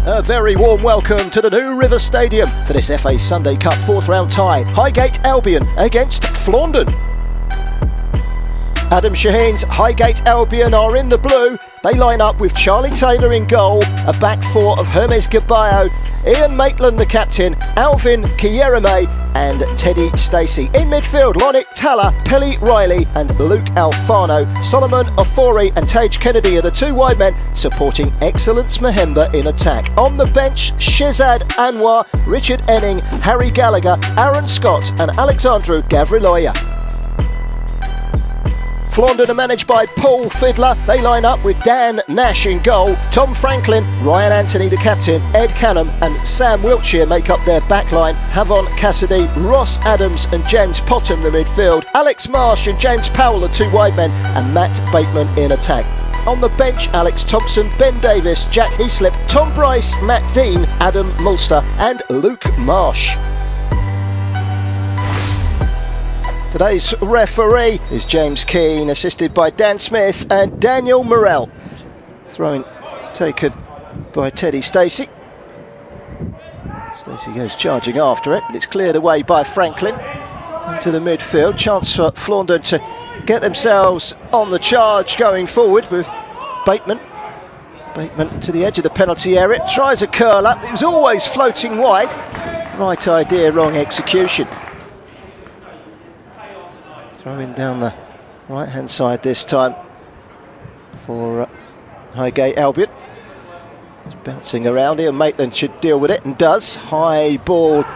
A very warm welcome to the New River Stadium for this FA Sunday Cup fourth round tie. Highgate Albion against Flaunden. Adam Shaheen's Highgate Albion are in the blue. They line up with Charlie Taylor in goal, a back four of Hermes Gabayo, Ian Maitland the captain, Alvin Kierame and Teddy Stacey. In midfield, Lonit Tala, Pelly Riley and Luke Alfano. Solomon Ofori and Tage Kennedy are the two wide men supporting Excellence Mahemba in attack. On the bench, Shezad Anwar, Richard Enning, Harry Gallagher, Aaron Scott and Alexandru Gavriloya. Flaunden are managed by Paul Fiddler. They line up with Dan Nash in goal. Tom Franklin, Ryan Anthony the captain, Ed Canham and Sam Wiltshire make up their backline. Havon Cassidy, Ross Adams and James Potham the midfield. Alex Marsh and James Powell are two wide men and Matt Bateman in attack. On the bench, Alex Thompson, Ben Davis, Jack Heaslip, Tom Bryce, Matt Dean, Adam Mulster and Luke Marsh. Today's referee is James Keane, assisted by Dan Smith and Daniel Morrell. Throwing taken by Teddy Stacey. Stacey goes charging after it, but it's cleared away by Franklin into the midfield. Chance for Flaunden to get themselves on the charge going forward with Bateman. Bateman to the edge of the penalty area, tries a curl up. It was always floating wide. Right idea, wrong execution. Throwing down the right hand side this time for Highgate Albion. It's bouncing around here. Maitland should deal with it and does. High ball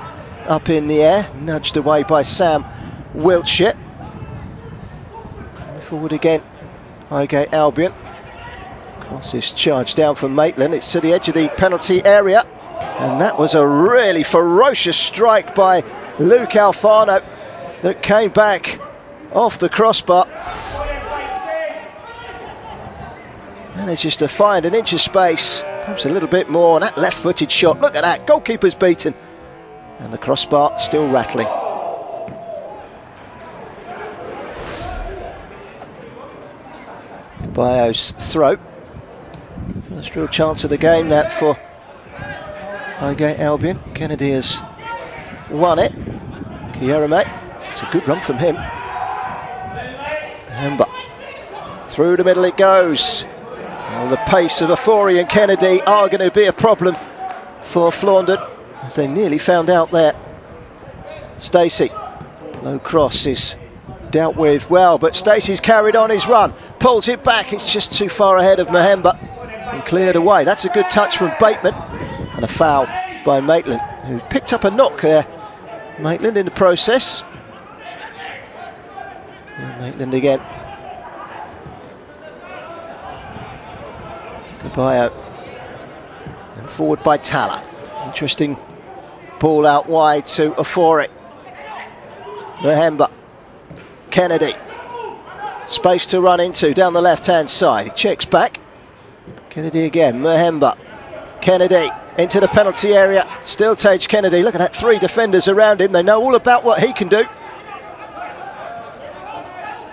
up in the air, nudged away by Sam Wiltshire. Coming forward again, Highgate Albion. Crosses charged down from Maitland. It's to the edge of the penalty area. And that was a really ferocious strike by Luke Alfano that came back off the crossbar. Manages to find an inch of space, perhaps a little bit more. That left-footed shot, look at that, goalkeeper's beaten. And the crossbar still rattling. Gabayo's throw. First real chance of the game that for Highgate Albion. Kennedy has won it. Kierame, it's a good run from him. Mahemba, through the middle it goes. Well, the pace of Ofori and Kennedy are going to be a problem for Flaunden, as they nearly found out there. Stacey, low cross is dealt with well, but Stacey's carried on his run, pulls it back, it's just too far ahead of Mahemba and cleared away. That's a good touch from Bateman and a foul by Maitland, who picked up a knock there. Maitland in the process. Maitland again. Gabayo. And forward by Tala. Interesting ball out wide to Ofori. Mahemba. Kennedy. Space to run into down the left-hand side. He checks back. Kennedy again. Mahemba. Kennedy into the penalty area. Still Tage Kennedy. Look at that, three defenders around him. They know all about what he can do.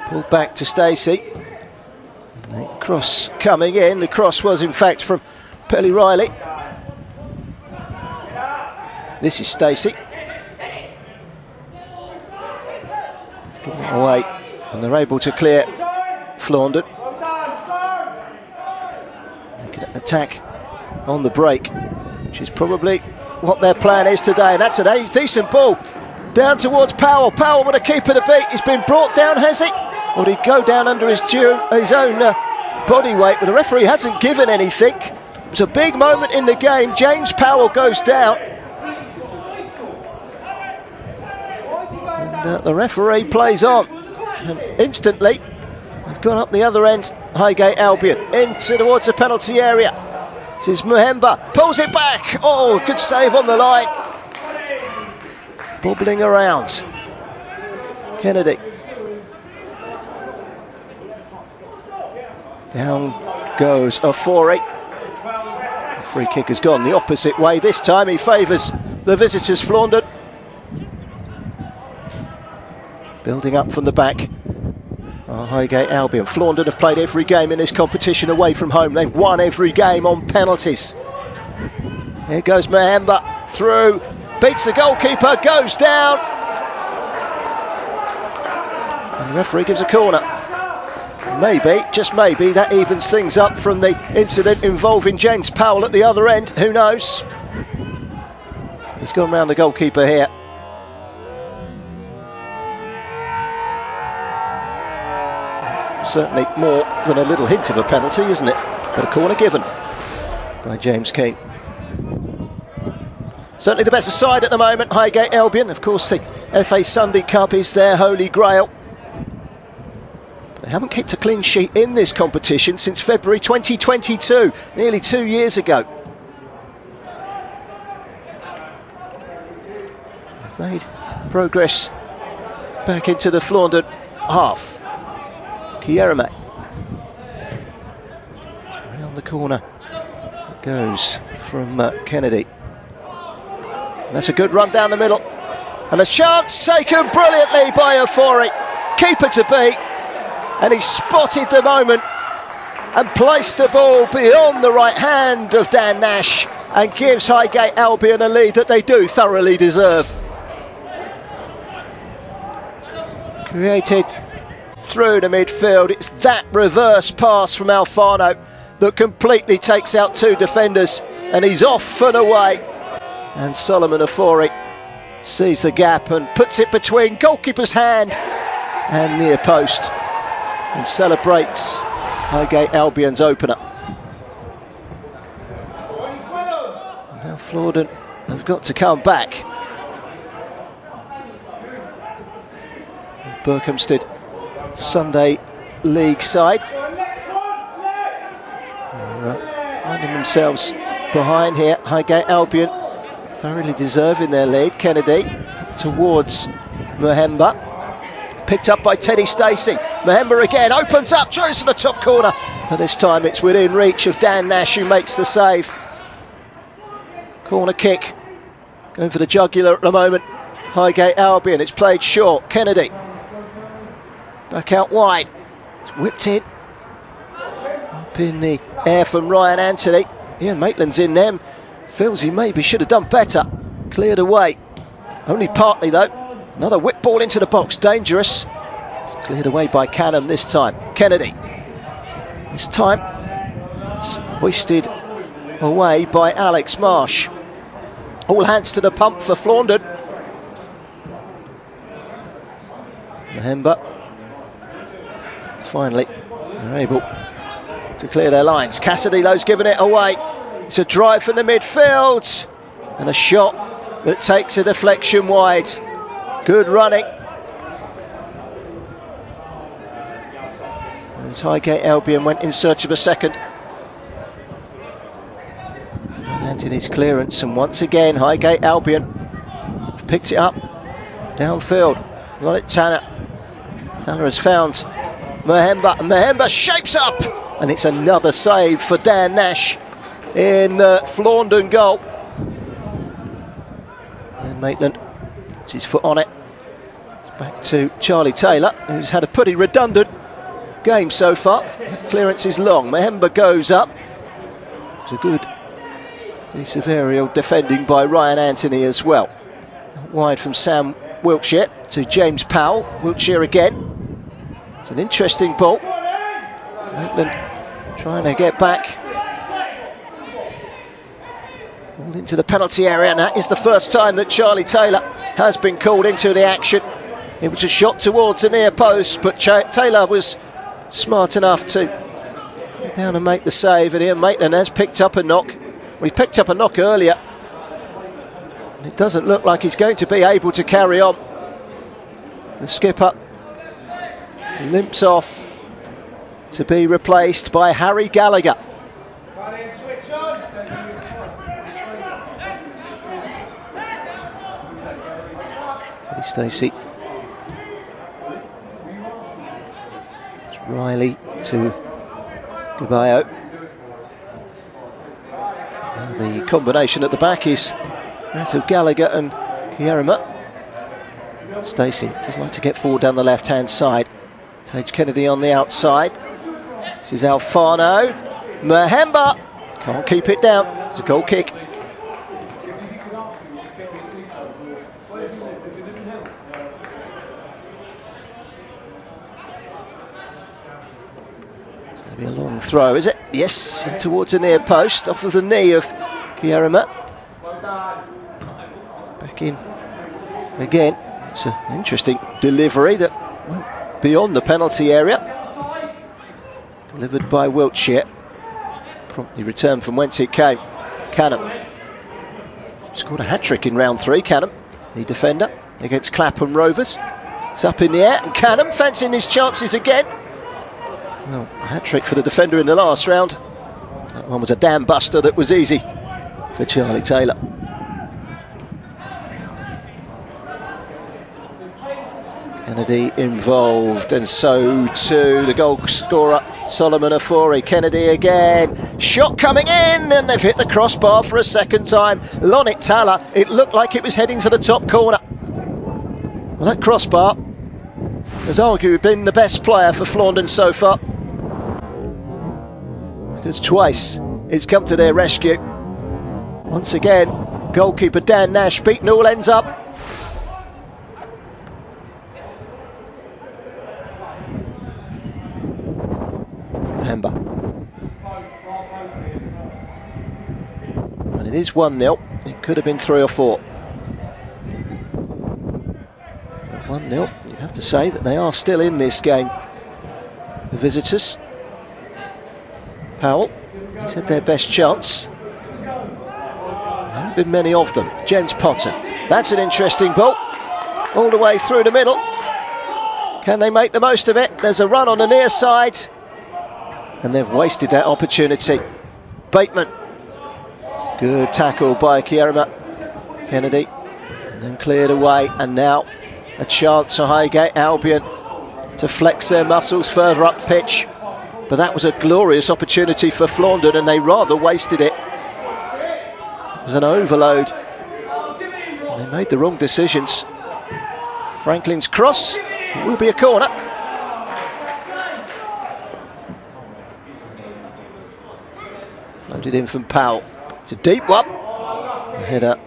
Pulled back to Stacey. The cross coming in. The cross was in fact from Pelly Riley. This is Stacey. Giving it away. And they're able to clear Flaunden. Making an attack on the break, which is probably what their plan is today. And that's a decent ball. Down towards Powell. Powell with a keeper to beat. He's been brought down, has he? Or did he go down under his own body weight? But the referee hasn't given anything. It was a big moment in the game. James Powell goes down. And the referee plays on. And instantly, they've gone up the other end. Highgate Albion into towards the penalty area. This is Mahemba. Pulls it back. Oh, good save on the line. Bobbling around. Kennedy. Down goes Ofori. The free kick has gone the opposite way. This time he favours the visitors, Flaunden. Building up from the back. Highgate Albion. Flaunden have played every game in this competition away from home. They've won every game on penalties. Here goes Mahemba through, beats the goalkeeper, goes down. And the referee gives a corner. Maybe, just maybe, that evens things up from the incident involving James Powell at the other end. Who knows? He's gone round the goalkeeper here. Certainly more than a little hint of a penalty, isn't it? But a corner given by James Keane. Certainly the better side at the moment, Highgate Albion. Of course, the FA Sunday Cup is their holy grail. They haven't kept a clean sheet in this competition since February 2022, nearly 2 years ago. They've made progress back into the Flaunden half. Kierame. Around the corner it goes from Kennedy. And that's a good run down the middle. And a chance taken brilliantly by Ofori. Keeper to beat. And he spotted the moment and placed the ball beyond the right hand of Dan Nash and gives Highgate Albion a lead that they do thoroughly deserve. Created through the midfield. It's that reverse pass from Alfano that completely takes out two defenders, and he's off and away. And Solomon Ofori sees the gap and puts it between goalkeeper's hand and near post, and celebrates Highgate Albion's opener. And now Flaunden have got to come back. Berkhamsted Sunday League side finding themselves behind here. Highgate Albion thoroughly deserving their lead. Kennedy towards Mahemba. Picked up by Teddy Stacey. Mahemba again, opens up, throws to the top corner. And this time it's within reach of Dan Nash, who makes the save. Corner kick. Going for the jugular at the moment. Highgate Albion, it's played short. Kennedy. Back out wide. It's whipped in. Up in the air from Ryan Anthony. Ian Maitland's in them. Feels he maybe should have done better. Cleared away. Only partly though. Another whip ball into the box, dangerous. It's cleared away by Canham this time. Kennedy. This time it's hoisted away by Alex Marsh. All hands to the pump for Flaunden. Mahemba. Finally, they're able to clear their lines. Cassidy though's given it away. It's a drive from the midfield and a shot that takes a deflection wide. Good running. As Highgate Albion went in search of a second. And Anthony's clearance, and once again Highgate Albion picks it up downfield. Got it, Tanner. Tanner has found Mahemba. Mahemba shapes up, and it's another save for Dan Nash in the Flaunden goal. And Maitland puts his foot on it. It's back to Charlie Taylor, who's had a pretty redundant game so far. That clearance is long. Mahemba goes up. It's a good piece of aerial defending by Ryan Anthony as well. Wide from Sam Wiltshire to James Powell. Wiltshire again. It's an interesting ball. Maitland trying to get back. Ball into the penalty area, and that is the first time that Charlie Taylor has been called into the action. It was a shot towards the near post, but Taylor was smart enough to get down and make the save, and here Maitland has picked up a knock. Well, he picked up a knock earlier. And it doesn't look like he's going to be able to carry on. The skipper limps off to be replaced by Harry Gallagher. Teddy Stacey. It's Riley to Gabayo. Now the combination at the back is that of Gallagher and Kierame. Stacey does like to get forward down the left-hand side. Tage Kennedy on the outside. This is Alfano. Mahemba can't keep it down. It's a goal kick. Long throw, is it? Yes, in towards the near post, off of the knee of Kierema. Back in again. It's an interesting delivery that went beyond the penalty area. Delivered by Wiltshire. Promptly returned from whence it came. Canham. Scored a hat-trick in round 3, Canham, the defender, against Clapham Rovers. It's up in the air, and Canham fancying his chances again. Well, a hat-trick for the defender in the last round. That one was a dam buster that was easy for Charlie Taylor. Kennedy involved, and so too the goal scorer Solomon Ofori. Kennedy again, shot coming in, and they've hit the crossbar for a second time. Lonit Tala, it looked like it was heading for the top corner. Well, that crossbar has arguably been the best player for Flaunden so far, because twice it's come to their rescue. Once again, goalkeeper Dan Nash beaten all ends up. Hemba. And it is 1-0. It could have been 3 or 4. 1-0. You have to say that they are still in this game, the visitors. Powell, he's had their best chance. There haven't been many of them. James Potter. That's an interesting ball. All the way through the middle. Can they make the most of it? There's a run on the near side, and they've wasted that opportunity. Bateman. Good tackle by Kierema. Kennedy. And then cleared away. And now a chance for Highgate Albion to flex their muscles further up pitch. But that was a glorious opportunity for Flaunden, and they rather wasted it. It was an overload. And they made the wrong decisions. Franklin's cross. It will be a corner. Floated in from Powell. It's a deep one. The header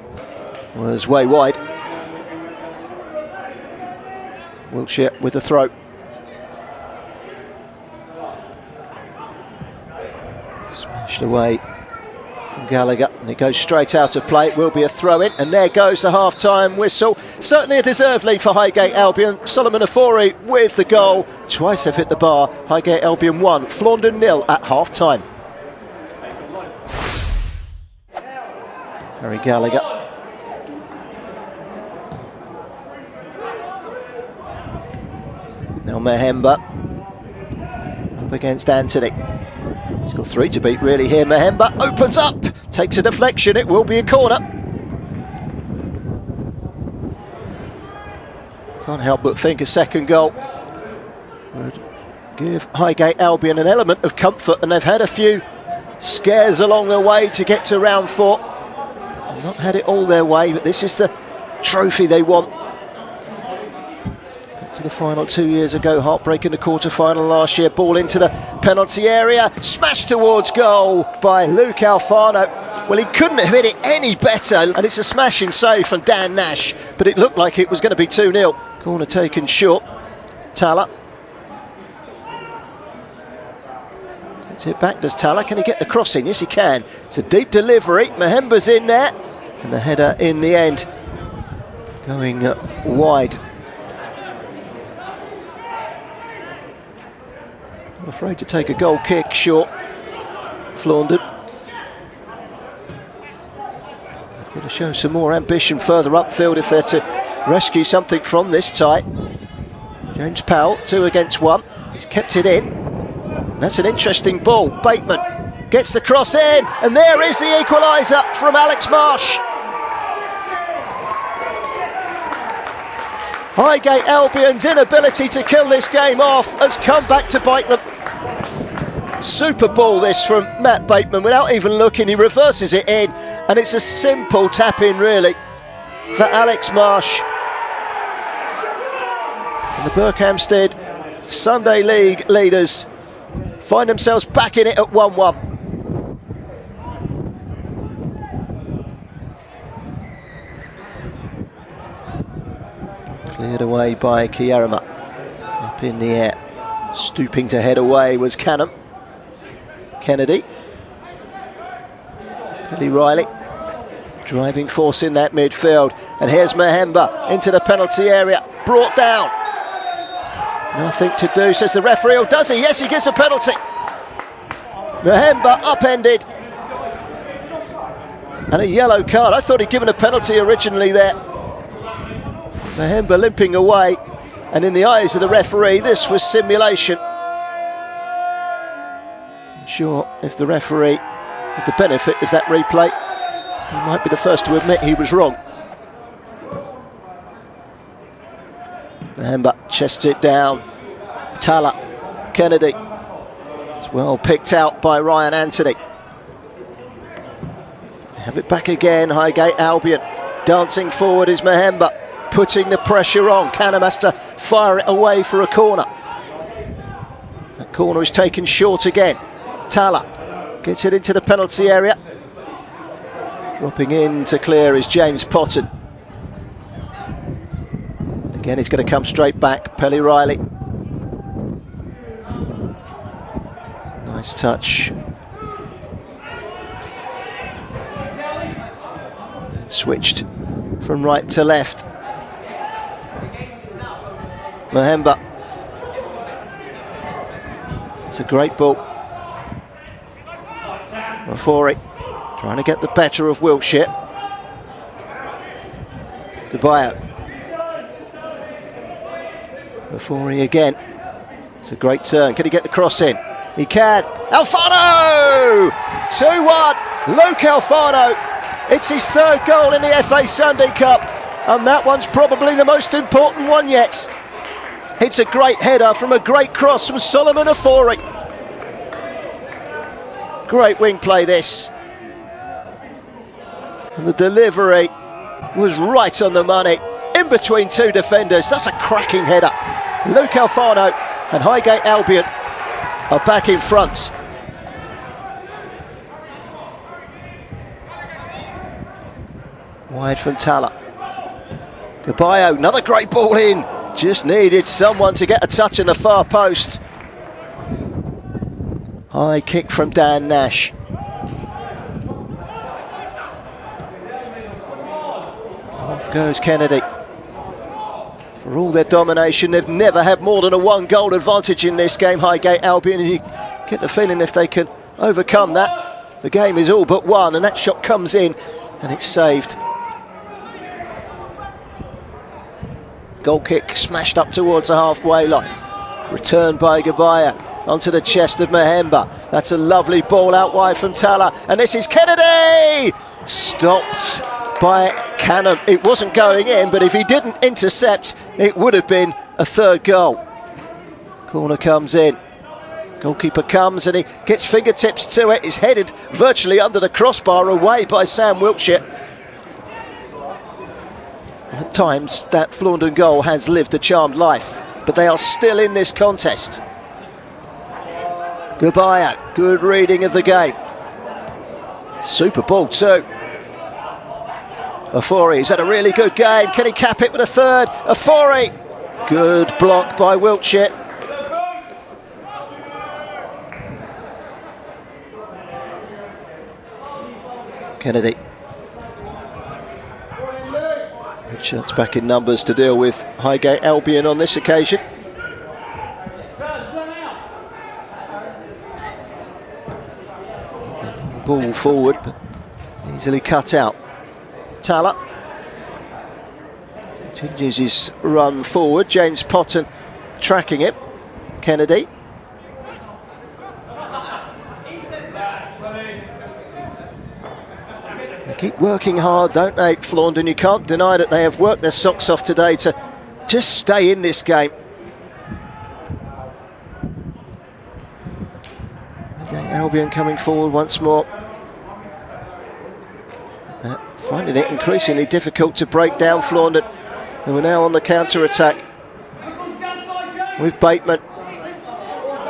was way wide. Wiltshire with the throw. Smashed away from Gallagher, and it goes straight out of play. It will be a throw-in, and there goes the half-time whistle. Certainly a deserved lead for Highgate Albion. Solomon Ofori with the goal. Twice they've hit the bar. Highgate Albion 1, Flaunden 0 at half-time. Harry Gallagher. Now Mahemba up against Anthony. He's got 3 to beat really here. Mahemba opens up, takes a deflection. It will be a corner. Can't help but think a second goal would give Highgate Albion an element of comfort, and they've had a few scares along the way to get to round 4. Not had it all their way, but this is the trophy they want. Got to the final 2 years ago, heartbreak in the quarter-final last year. Ball into the penalty area, smashed towards goal by Luke Alfano. Well, he couldn't have hit it any better, and it's a smashing save from Dan Nash, but it looked like it was going to be 2-0. Corner taken short. Tala. Gets it back, does Tala? Can he get the cross in? Yes, he can. It's a deep delivery. Mahemba's in there. And the header in the end going wide. Not afraid to take a goal kick short. Flaunden. They've got to show some more ambition further upfield if they're to rescue something from this tie. James Powell, 2 against 1. He's kept it in. That's an interesting ball. Bateman gets the cross in, and there is the equaliser from Alex Marsh. Highgate Albion's inability to kill this game off has come back to bite them. Super ball this from Matt Bateman. Without even looking, he reverses it in, and it's a simple tap in really for Alex Marsh. And the Berkhamsted Sunday League leaders find themselves back in it at 1-1. Cleared away by Kierema. Up in the air. Stooping to head away was Canham. Kennedy. Billy Riley. Driving force in that midfield. And here's Mahemba into the penalty area. Brought down. Nothing to do, says the referee. Oh, does he? Yes, he gives a penalty. Mahemba upended. And a yellow card. I thought he'd given a penalty originally there. Mahemba limping away. And in the eyes of the referee, this was simulation. I'm sure if the referee had the benefit of that replay, he might be the first to admit he was wrong. Mahemba chests it down. Tala, Kennedy. It's well picked out by Ryan Anthony. Have it back again, Highgate Albion. Dancing forward is Mahemba, putting the pressure on. Canham has to fire it away for a corner. That corner is taken short again. Tala gets it into the penalty area. Dropping in to clear is James Potton. Again, he's going to come straight back. Pelly Riley. Nice touch. Switched from right to left. Mahemba. It's a great ball. Mafori trying to get the better of Wiltshire. Gabayo. Mafori again. It's a great turn. Can he get the cross in? He can. Alfano! 2-1. Luke Alfano. It's his third goal in the FA Sunday Cup. And that one's probably the most important one yet. It's a great header from a great cross from Solomon Afori. Great wing play this. And the delivery was right on the money. In between two defenders. That's a cracking header. Luke Alfano and Highgate Albion are back in front. Wide from Tala. Gabayo, another great ball in. Just needed someone to get a touch in the far post. High kick from Dan Nash. Off goes Kennedy. For all their domination, they've never had more than a one-goal advantage in this game, Highgate Albion, and you get the feeling if they can overcome that, the game is all but won, and that shot comes in, and it's saved. Goal kick smashed up towards the halfway line. Returned by Gabayo onto the chest of Mahemba. That's a lovely ball out wide from Tala, and this is Kennedy! Stopped by Canham. It wasn't going in, but if he didn't intercept, it would have been a third goal. Corner comes in. Goalkeeper comes and he gets fingertips to it. It's headed virtually under the crossbar away by Sam Wiltshire. At times, that Flaunden goal has lived a charmed life, but they are still in this contest. Gabayo, good reading of the game. Super ball too. Afori, he's had a really good game. Can he cap it with a third? Afori, good block by Wiltshire. Kennedy. Richards back in numbers to deal with Highgate Albion on this occasion. Ball forward, but easily cut out. Tala continues his run forward. James Potton tracking him. Kennedy. They keep working hard, don't they, Flaunden? You can't deny that they have worked their socks off today to just stay in this game. Okay, Albion coming forward once more. Finding it increasingly difficult to break down Flaunden, who are now on the counter-attack with Bateman.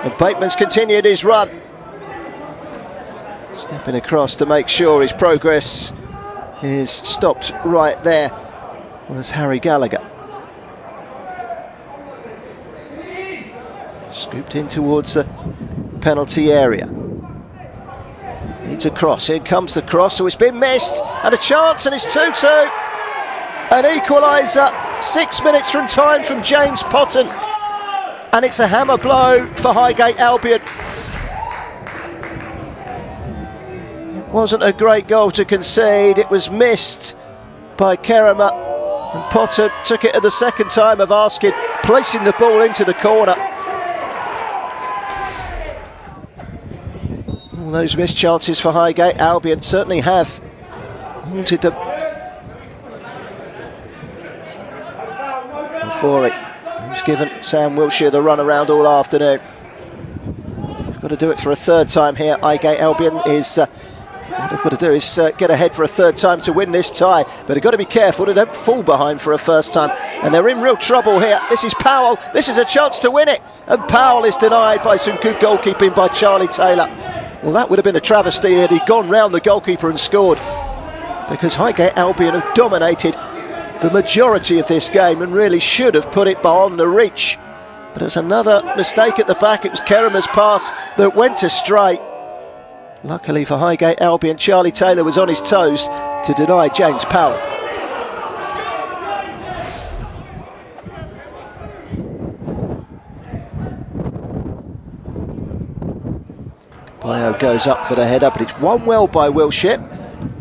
And Bateman's continued his run. Stepping across to make sure his progress is stopped right there was Harry Gallagher. Scooped in towards the penalty area. Needs a cross. Here comes the cross. So it's been missed. And a chance, and it's 2-2. An equaliser 6 minutes from time from James Potton. And it's a hammer blow for Highgate Albion. It wasn't a great goal to concede. It was missed by Kerema. And Potter took it at the second time of asking, placing the ball into the corner. All those missed chances for Highgate Albion certainly have haunted them. And for it, he's given Sam Wiltshire the run around all afternoon. They've got to do it for a third time here. Highgate Albion is... what they've got to do is get ahead for a third time to win this tie. But they've got to be careful they don't fall behind for a first time. And they're in real trouble here. This is Powell. This is a chance to win it. And Powell is denied by some good goalkeeping by Charlie Taylor. Well, that would have been a travesty had he gone round the goalkeeper and scored. Because Highgate Albion have dominated the majority of this game and really should have put it beyond the reach. But it was another mistake at the back. It was Kerema's pass that went astray. Luckily for Highgate Albion, Charlie Taylor was on his toes to deny James Powell. Bio goes up for the header, but it's won well by Wiltshire.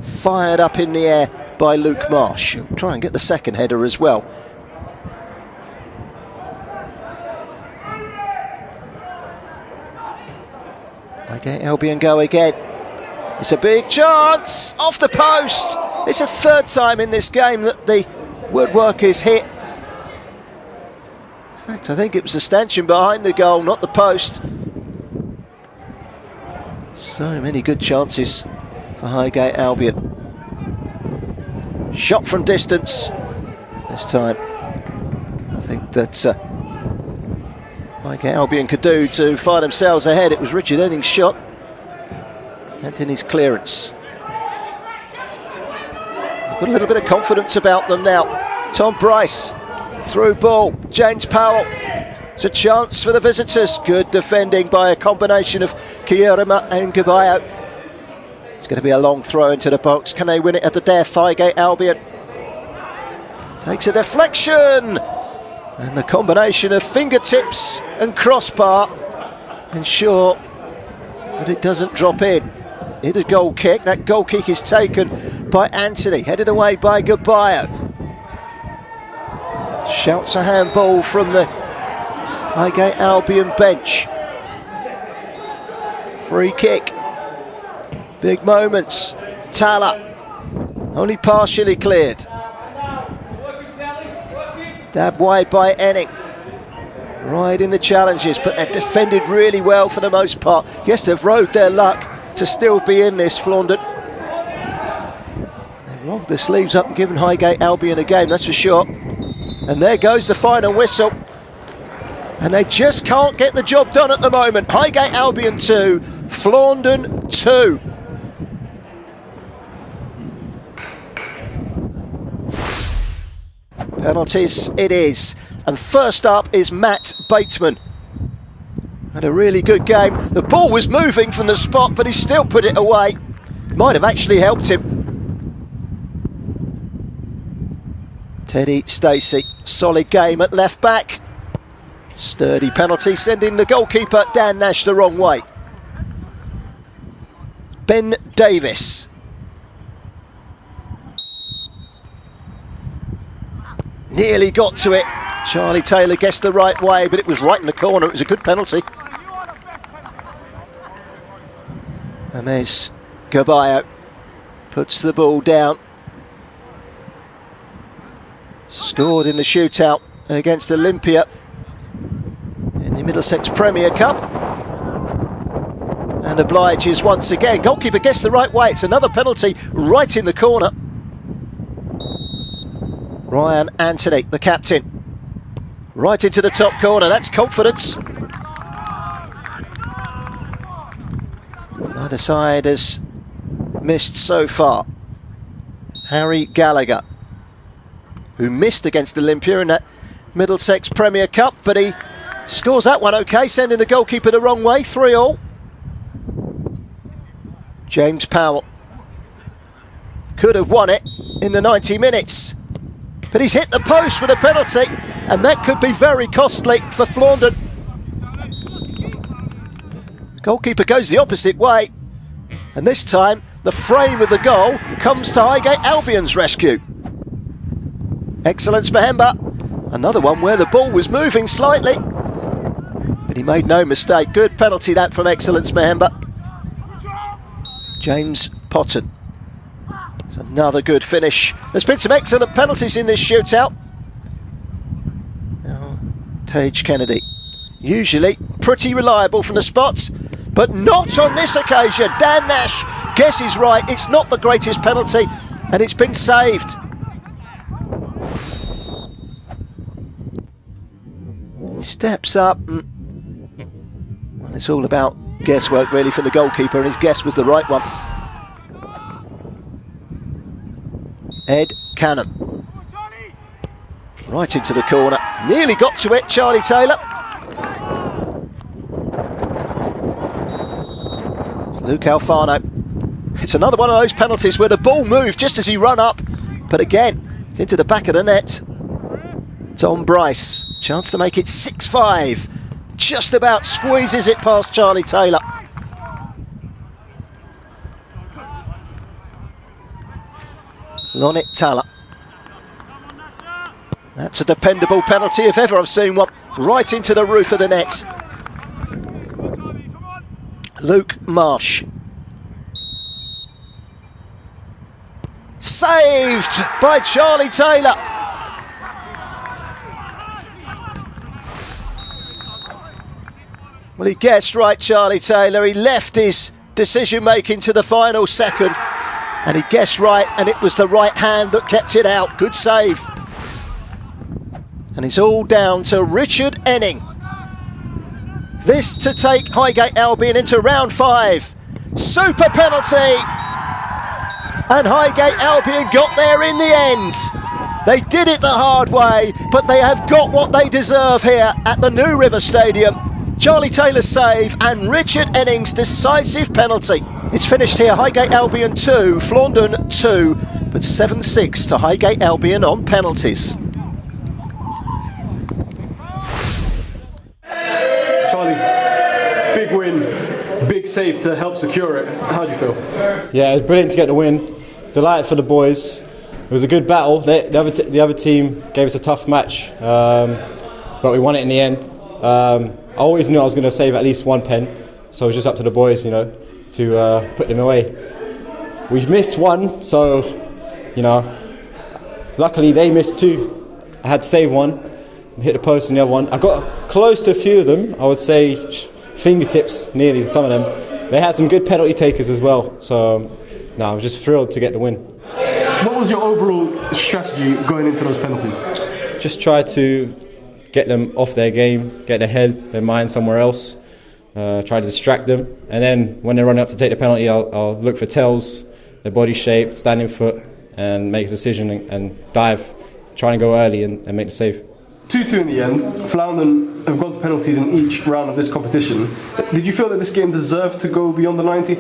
Fired up in the air by Luke Marsh. He'll try and get the second header as well. Highgate Albion go again. It's a big chance off the post. It's a third time in this game that the woodwork is hit. In fact, I think it was the stanchion behind the goal, not the post. So many good chances for Highgate Albion. Shot from distance this time. I think that Highgate Albion could do to find themselves ahead. It was Richard Enning's shot and in his clearance. They've got a little bit of confidence about them now. Tom Bryce, through ball, James Powell. It's a chance for the visitors. Good defending by a combination of Kierema and Gabayo. It's going to be a long throw into the box. Can they win it at the death? Highgate Albion takes a deflection. And the combination of fingertips and crossbar ensure that it doesn't drop in. It's a goal kick. That goal kick is taken by Anthony, headed away by Gabayo. Shouts a handball from the Highgate Albion bench. Free kick. Big moments. Tala only partially cleared. Dab wide by Enning. Riding the challenges, but they're defended really well for the most part. Yes, they've rode their luck to still be in this, Flaunden. They've rolled their sleeves up and given Highgate Albion a game, that's for sure. And there goes the final whistle. And they just can't get the job done at the moment. Highgate Albion 2, Flaunden 2. Penalties it is. And first up is Matt Bateman. Had a really good game. The ball was moving from the spot, but he still put it away. Might have actually helped him. Teddy Stacey, solid game at left back. Sturdy penalty, sending the goalkeeper Dan Nash the wrong way. Ben Davis. Nearly got to it. Charlie Taylor guessed the right way, but it was right in the corner. It was a good penalty. Ames Gabayo puts the ball down. Scored in the shootout against Olympia in the Middlesex Premier Cup. And obliges once again. Goalkeeper gets the right way. It's another penalty right in the corner. Ryan Anthony, the captain. Right into the top corner. That's confidence. Neither side has missed so far. Harry Gallagher, who missed against Olympia in that Middlesex Premier Cup, but he scores that one okay, sending the goalkeeper the wrong way, 3-3. James Powell could have won it in the 90 minutes, but he's hit the post with a penalty, and that could be very costly for Flaunden. Goalkeeper goes the opposite way, and this time the frame of the goal comes to Highgate Albion's rescue. Excellence Mahemba. Another one where the ball was moving slightly, but he made no mistake. Good penalty that from Excellence Mahemba. James Potton. It's another good finish. There's been some excellent penalties in this shootout. Now, Tage Kennedy, usually pretty reliable from the spots, but not on this occasion. Dan Nash guesses right. It's not the greatest penalty, and it's been saved. He steps up. Well, it's all about guesswork really from the goalkeeper, and his guess was the right one. Ed Cannon. Right into the corner. Nearly got to it, Charlie Taylor. Luke Alfano. It's another one of those penalties where the ball moved just as he ran up, but again, it's into the back of the net. Tom Bryce, chance to make it 6-5. Just about squeezes it past Charlie Taylor. Lonit Tala. That's a dependable penalty if ever I've seen one. Right into the roof of the net. Luke Marsh. Saved by Charlie Taylor. Well, he guessed right, Charlie Taylor. He left his decision making to the final second, and he guessed right, and it was the right hand that kept it out. Good save. And it's all down to Richard Enning. This to take Highgate Albion into round 5. Super penalty! And Highgate Albion got there in the end. They did it the hard way, but they have got what they deserve here at the New River Stadium. Charlie Taylor's save and Richard Enning's decisive penalty. It's finished here, Highgate Albion 2, Flaunden 2, but 7-6 to Highgate Albion on penalties. Charlie, big win, big save to help secure it. How do you feel? Yeah, it was brilliant to get the win. Delighted for the boys. It was a good battle. The other team gave us a tough match, but we won it in the end. I always knew I was going to save at least one pen, so it was just up to the boys, to put them away. We missed one, so, luckily they missed two. I had to save one, hit the post on the other one. I got close to a few of them, I would say fingertips nearly to some of them. They had some good penalty takers as well, so I was just thrilled to get the win. What was your overall strategy going into those penalties? Just try to get them off their game, get their head, their mind somewhere else, try to distract them, and then when they're running up to take the penalty, I'll look for tells, their body shape, standing foot, and make a decision and dive, try and go early and make the save. 2-2 in the end. Flaunden have gone to penalties in each round of this competition. Did you feel that this game deserved to go beyond the 90?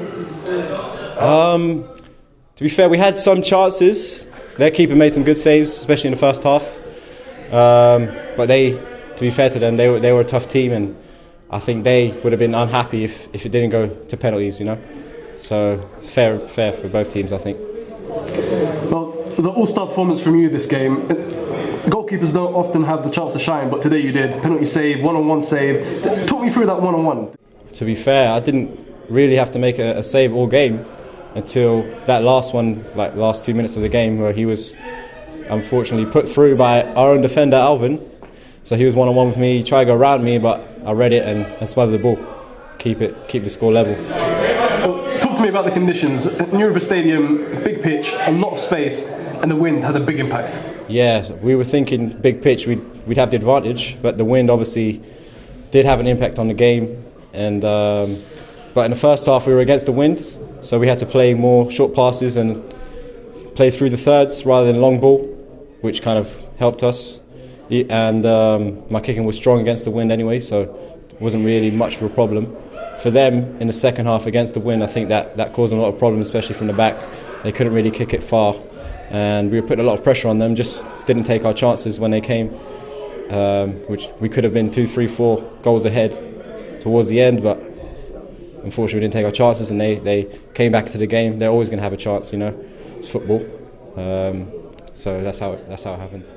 To be fair, we had some chances. Their keeper made some good saves, especially in the first half. But to be fair to them, they were a tough team, and I think they would have been unhappy if it didn't go to penalties, So it's fair for both teams, I think. Well, it was an all-star performance from you this game. Goalkeepers don't often have the chance to shine, but today you did. Penalty save, one-on-one save. Talk me through that one-on-one. To be fair, I didn't really have to make a save all game until that last one, like last 2 minutes of the game, where he was unfortunately put through by our own defender, Alvin. So he was one-on-one with me, he tried to go around me, but I read it and smothered the ball. Keep the score level. Well, talk to me about the conditions. New River Stadium, big pitch, a lot of space, and the wind had a big impact. Yeah, we were thinking big pitch, we'd have the advantage, but the wind obviously did have an impact on the game. And but in the first half we were against the wind, so we had to play more short passes and play through the thirds rather than long ball, which kind of helped us. And my kicking was strong against the wind anyway, so it wasn't really much of a problem. for them in the second half against the wind, I think that caused them a lot of problems, especially from the back. They couldn't really kick it far, and we were putting a lot of pressure on them. Just didn't take our chances when they came, which we could have been 2, 3, 4 goals ahead towards the end, but unfortunately we didn't take our chances, and they came back to the game. They're always going to have a chance, you know. It's football, so that's how it happens.